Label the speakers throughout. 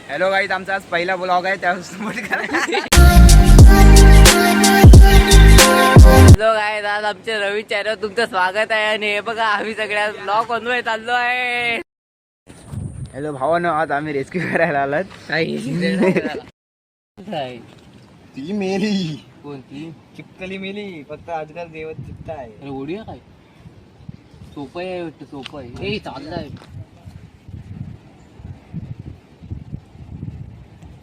Speaker 1: Hello guys, आमचा आज पहिला ब्लॉग आहे त्यावर सपोर्ट करा.
Speaker 2: हॅलो गाईज, आज आमच्या नवीन चॅनल तुमचं स्वागत आहे. आणि हे बघा आम्ही सगळ्या ब्लॉग बनवाय चाललो आहे.
Speaker 1: हॅलो भावानो, आज आम्ही रेस्क्यू करायला आलात.
Speaker 3: ती मेली.
Speaker 2: कोणती
Speaker 3: चिपकली मेली. फक्त आजकाल देवत चित्ता आहे.
Speaker 2: अरे ओढूया काय सोपं आहे वाटतं. सोपं आहे. ए चाललंय.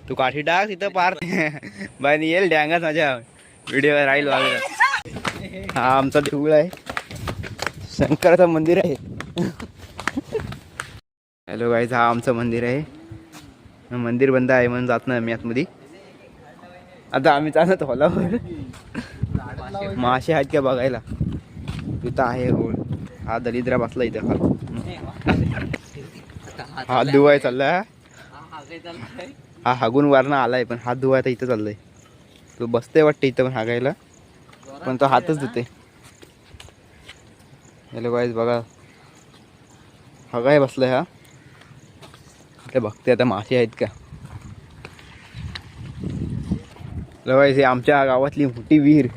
Speaker 1: तू काठी टाक तिथं पार बाई येईल डँगाच माझ्या व्हिडिओ राहील वगैरे. हा आमचा देऊळ आहे, शंकराचं मंदिर आहे. हॅलो गाईज, हा आमचं मंदिर आहे. मंदिर बंद आहे म्हणून जात नाही आम्ही आतमध्ये. आता आम्ही चालत हॉलावर. मासे आहेत का बघायला. तिथं आहे होळ. हा दलिद्रा बसला इथं. हात धुवाय चाललाय. हा हागून वरनं आलाय पण हात धुवायला इथं चाललंय. तो बसते वाटतं इथं पण हागायला, पण तो हातच धुते. हॅलो गाईज बघा, हागाय बसलाय हा. ते बघते आता मासे आहेत का. हॅलो गाईज, हे आमच्या गावातली मोठी विहीर.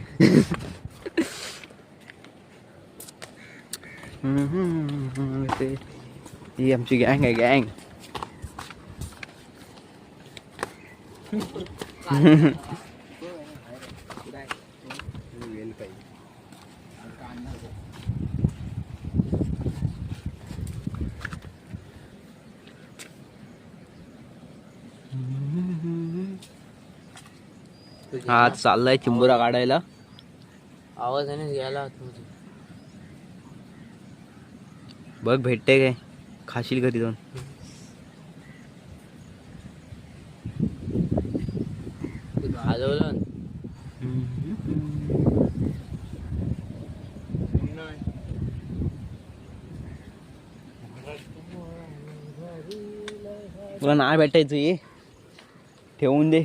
Speaker 1: ही आमची गँग आहे, गँग. हा चाललाय चिंबुरा काढायला.
Speaker 2: आवाज आहे ना याला.
Speaker 1: बघ भेटते काय, खाशील घरी जाऊन.
Speaker 2: हलवलं
Speaker 1: तुला नाही भेटायचं, ये ठेवून दे.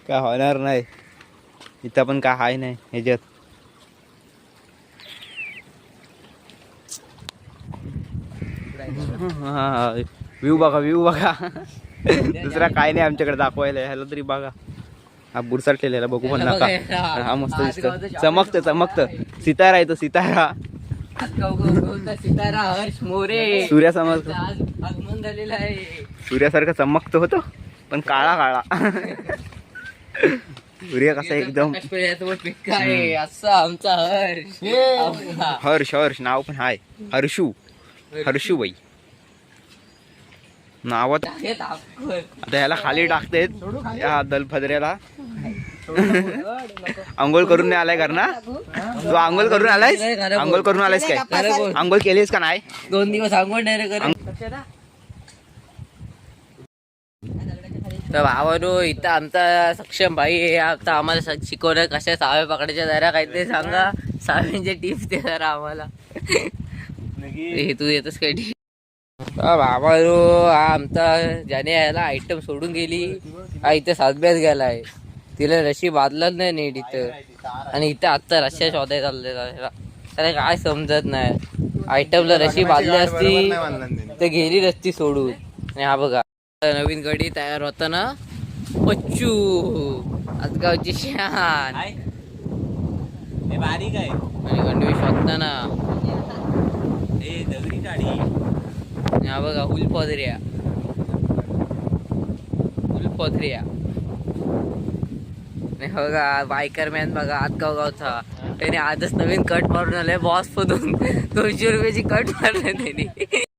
Speaker 1: काय होणार नाही इथं पण. काय हाय नाही ह्याच्यात. हा व्ह्यू बघा, व्ह्यू बघा. दुसरा काय नाही आमच्याकडे दाखवायला. ह्याला तरी बघा. हा बुरसाटलेला बघू पण नका. हा मस्त दिसत, चमकत चमकत. सितारा आहे तो, सितारा.
Speaker 2: सितारा हर्ष मोरे
Speaker 1: सूर्यासमोर
Speaker 2: आगमन झालेलं आहे.
Speaker 1: सूर्यासारखा चमकतो होतो पण काळा काळा. सूर्य कसा एकदम.
Speaker 2: आहे असा आमचा हर्ष.
Speaker 1: हर्ष, हर्ष नाव पण हाय. हर्षू, हर्षूबाई नावात. आता ह्याला खाली टाकतेत या दलफदऱ्याला. आंघोळ करून नाही आलाय घर ना तू. आंघोळ करून आलायस, आंघोळ करून आलायस काय. आंघोळ केलीस का नाही.
Speaker 2: 2 दिवस आंघोळ नाही कर. तर भावानो, इथं आमचा सक्षम भाई आहे. आता आम्हाला शिकवलं कशा सावे पकडायच्या. जरा काहीतरी सांगा साव्यांचे टिप्स दे जरा आम्हाला. हे तू येतस काय टिप. भावानो, हा आमचा ज्याने यायला आयटम सोडून गेली. हा इथं सातब्यात गेलाय. तिला रशी बांधलंच नाही नीट इथं. आणि इथं आत्ता रश्या शोधाय चाललेला. त्याला काय समजत नाही. आयटमला रशी बांधली असती तर गेली रस्ती सोडून. आणि हा बघा नवीन गडी तयार होता ना. पच्चू आजगावची शान.
Speaker 3: बारीक आहे
Speaker 2: आणि गणवेश वागताना
Speaker 3: दगडी गाडी.
Speaker 2: हा बघा हुलपदऱ्या, हुलपदऱ्या. बघा बायकर मॅन बघा आतगाव गावचा. त्याने आजच नवीन कट मारून आलाय बॉस मधून. 200 रुपयाची कट मारलाय त्याने.